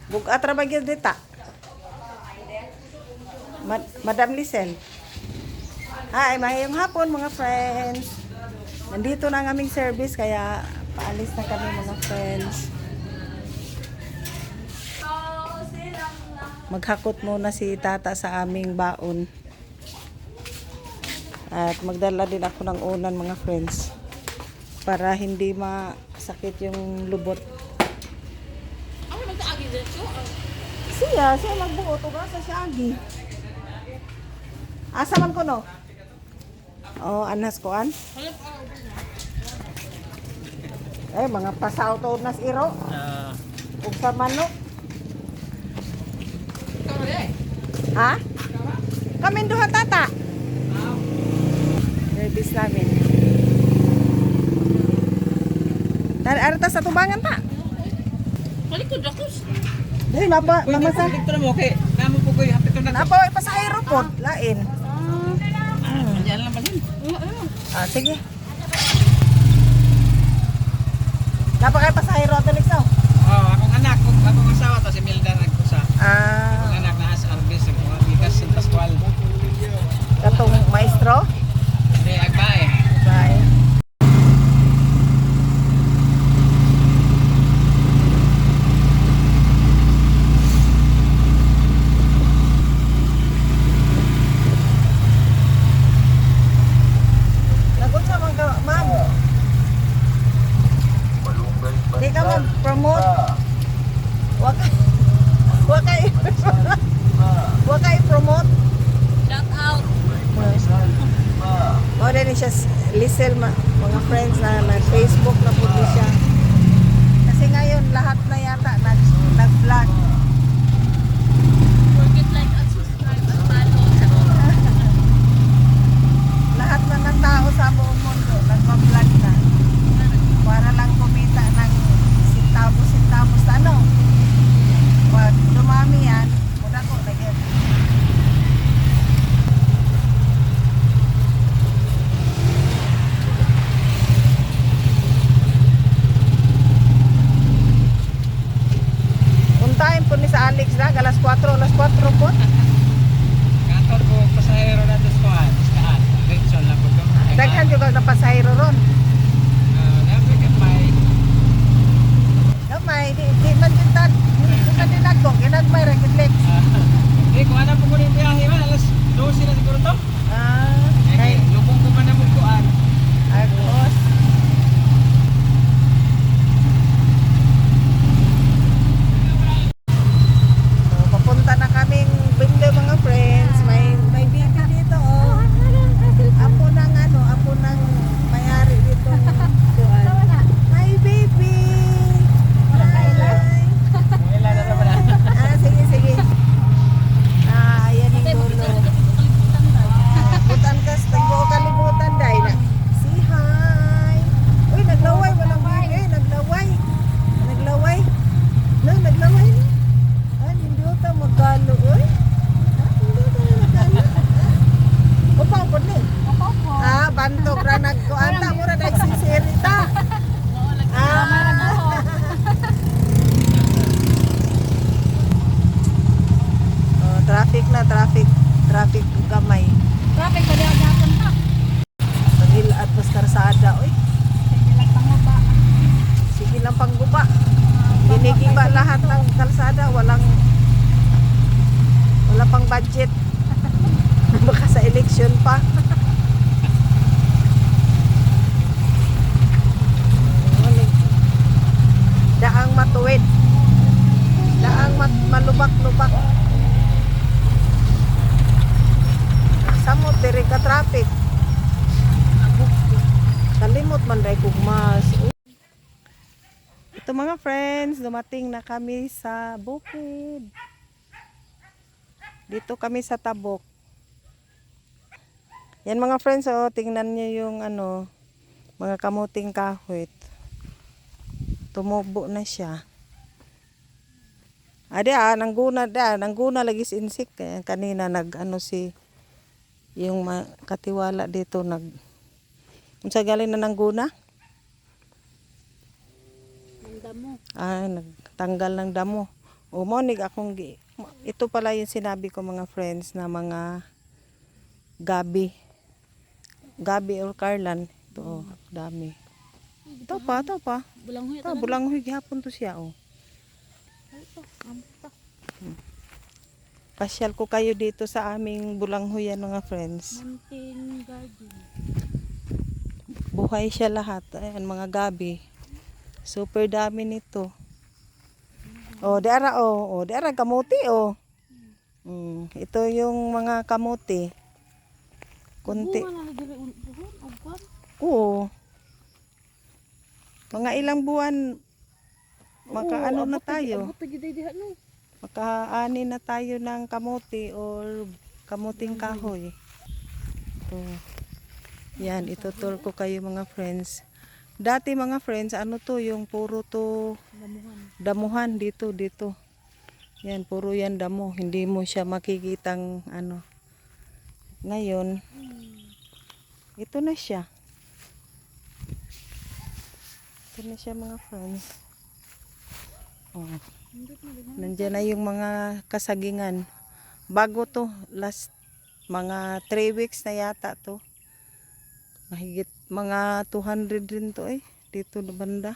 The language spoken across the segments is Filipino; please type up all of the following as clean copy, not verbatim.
Bugat ra ba gyud dita? Madam Lisel. Hi, mahayong hapon mga friends. Nandito na ang aming service kaya paalis na kami mga friends. Maghakot muna si tata sa aming baon. At magdala din ako ng unan mga friends. Para hindi masakit yung lubot. Siya magbuot o sa siyagi. Asa man ko no? Oh, anas ko an. Mga pasaw to nas iro. Ug sa manok. Ha? Kami duha tata. Service namin. Arta sa tubangan ta. Malikod rakos. Dili mamasa. Dito mo okay. Namo po koy hapit na. Napa pa sa aeroport lain. Diyan lang balhin. Sige. Napa kay pasahero ato Lixo? Akong anak, akong asawa to si Milda nagkusa. Akong anak na as arbis sa mga bigas sa Pascual. Katong maestro? Hindi agbae. Bye. Di ka mag-promote. Wag kay promote. Shout out. O din siya Lisel mga friends na Facebook na po siya. Kasi ngayon lahat na yata nag-vlog. Forget like and subscribe and follow. Lahat na ng tao sa buong mundo nagpa-vlog na. Para lang kumita ng sintamos na ano. Pag dumami yan, muna ko lagyan. Puntahin po ni sa Alex na, alas 4 po. Kantor ko pasahero na to squad. Saan? Direction lang po to. Daghan juga na pasahero ron. Dapat kapay. Gamay, di man din nagbo, ginagmay ra gid Lex. Hindi ko ana po ko ni biyahe man alas 12 na siguro to. Kay Lubong ko man na mo kuan. Agos. So, papunta na kaming Binde mga friends. May baby dito oh. Apo ng mayari dito. Hi baby. Hi. Wala na naman. Sige. Ayan yung dulo. Butan kas, tagbo kalibutan dahil na. Say hi. Uy, naglaway. Walang bigay. Naglaway. No, naglaway na. Hindi ito magkalo. Uy. Hindi ito magkalo. Upapod ni. Bantok ra nagkuanta mo ra nagsisirita. Traffic gamay. Traffic ba diya dapat na? Pagil at pas karsada oy. Sige lang pangguba. Ginigiba lahat ng kalsada, wala pang budget. Baka sa election pa. Daang matuwid. Daang malubak-lubak. Samot diri ka traffic. Kalimot man dai kog mas. Ito mga friends, dumating na kami sa bukid. Dito kami sa Tabok. Yan mga friends, oh, tingnan niyo yung mga kamuting kahoy. Tumubo na siya. Nangguna lagi si insik. Kanina yung katiwala dito unsa galing na nangguna? Ang damo. Nagtanggal ng damo. O monig ito pala yung sinabi ko mga friends na mga gabi. Gabi or Carlan. Ito, dami. Ito pa. Bulanghoy Ito, bulanghoy gihapon to siya, oh. Pasyal ko kayo dito sa aming bulanghoyan mga friends. Mountain garden. Buhay siya lahat. Ayan, mga gabi. Super dami nito. Oh, diara kamuti, oh. Ito yung mga kamuti. Kunti. Bunga na diri buhon agwan. Oo. Mga ilang buwan makaano na tayo. Abot gid diha no. Makaani na tayo ng kamuti or kamuting kahoy. Ito. Yan, ituturo ko kayo mga friends. Dati mga friends, ano to, yung puro to damuhan dito. Yan, puro yan damo. Hindi mo siya makikitang ano. Ngayon, ito na siya. Ito na siya mga friends. Oh. Nandiyan na yung mga kasagingan. Bago to, last mga 3 weeks na yata to. Mahigit mga 200 rin to dito na banda.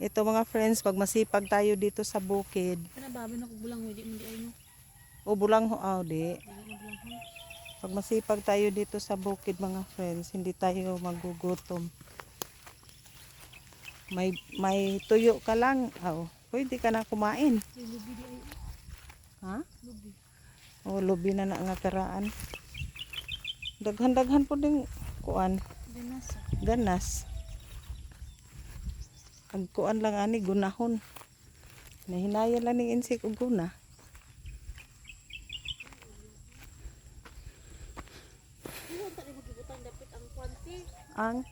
Ito mga friends, pag masipag tayo dito sa bukid. Kana babe na kog bulanghoy di mo di ay no. O bulangho, di. Pag masipag tayo dito sa bukid mga friends, hindi tayo magugutom. May tuyo ka lang, pwede ka na kumain. Lubi di ay. Ha? Lubi. O lubi na nga karaan. Daghan po ding kuan, Ganas. ganas. Ang kuan lang ani gunahon. Nahinaya lang ning insik og guna. Ano ta ni magibutang dapit ang kwanti. Ang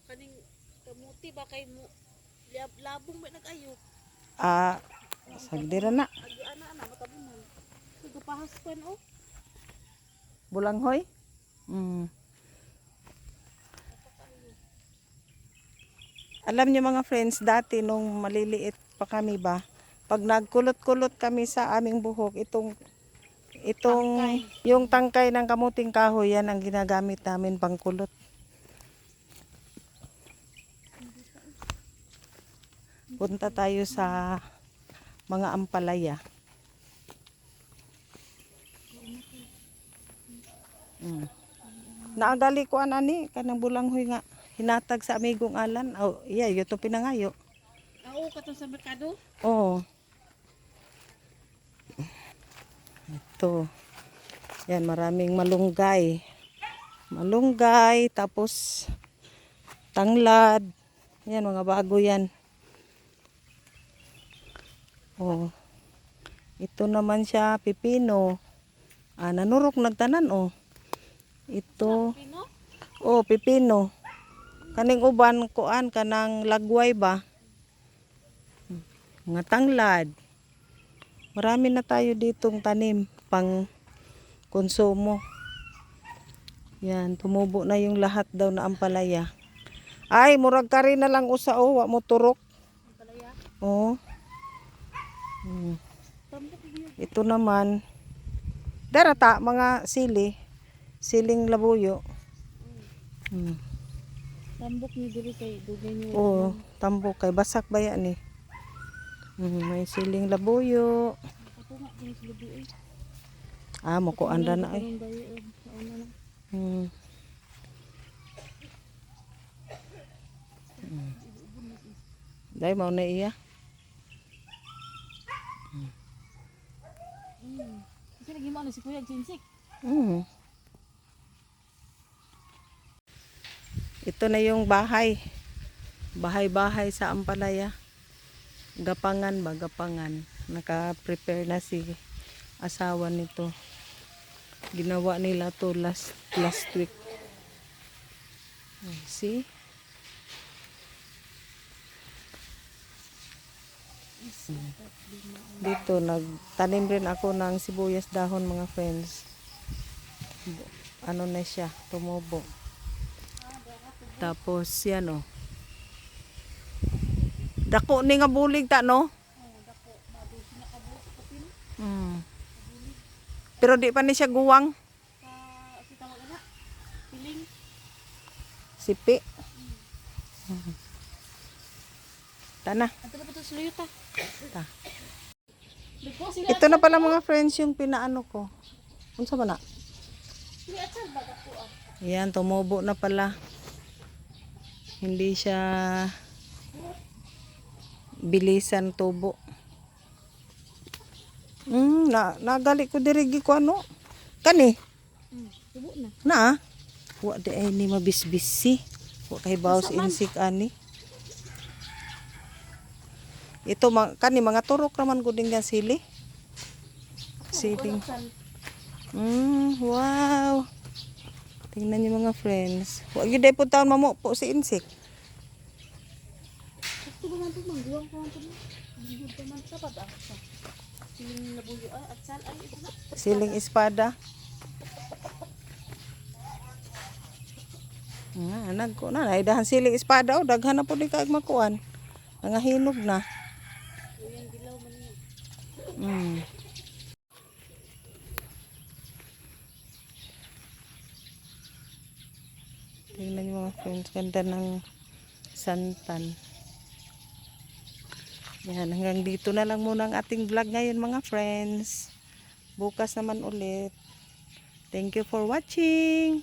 Kaning kamuti ba kay mo labong ba nag-ayo. sagdira na. Agi ana matabunan. Pagpahaspan oh. Bulanghoy? Alam niyo mga friends, dati nung maliliit pa kami ba, pag nagkulot-kulot kami sa aming buhok, itong yung tangkay ng kamuting kahoy, yan ang ginagamit namin pangkulot. Punta tayo sa mga ampalaya. Naagali ko ani kanang bulanghoy nga hinatag sa amigong Alan. Ito pinangayo. Oo katong sa merkado. Oo. Ito. Yan, maraming malunggay. Malunggay, tapos tanglad. Yan, mga bago yan. Oh. Ito naman siya, pipino. Nanurok nagtanan, Ito. Pino? Pipino. Kaning uban kuan kanang lagway ba? Mga tanglad. Marami na tayo ditong tanim pang konsumo. Yan, tumubo na yung lahat daw na ampalaya. Ay, murag ka rin na lang usa wa mo turok. Palaya. Ito naman darata mga siling labuyo. Tambok ni diri kay dugay ni. Tambok kay basak ba yan may siling labuyo. Ako nga dinis lubi ay. Mukuan ra na ay. Dai mau na iya. Kasi lagi mo si Kuya Jinsik. Ito na yung bahay. Bahay-bahay sa Ampalaya. Gapangan. Naka-prepare na si asawa nito. Ginawa nila to last week. See? Dito nagtanim rin ako ng sibuyas dahon mga friends. Ano na siya, tumubo. Tapos yan Dako ni nga bulig ta no. Oh, dako mado sinakabot kapin Mm. Pero di pa ni siya guwang. si tawag ana. Piling. Sipi. Tana. Ato na pa to suluyot ta. Ta. Diko sila. Ito na pala mga friends yung pinaano ko. Unsa ba na? Sila atsal ba dako ah. Yan, tumubo na pala. Hindi siya bilisan tubo. Nagali ko dirigi ko ano. Kani? Tubo na. Na ah. Wa di ay ni mabisbisi. Wa kay bawas insik ani. Ito kani mga turok naman gud nga sili. Siling. Wow. Tingnan niyo mga friends. Wa gyud ay pud taon mamo po si insik. Gusto ba man to mangguwang ko man to. Hindi pa man sa pad ah. Siling nabuyo ay atsal ay ito na. Siling espada. Nagko na naidahan siling espada o daghan na pud ni kaag makuan. Nangahinog na. Yung dilaw man niya. Tingnan niyo mga friends, ganda ng santan. Yan, hanggang dito na lang muna ang ating vlog ngayon mga friends. Bukas naman ulit. Thank you for watching.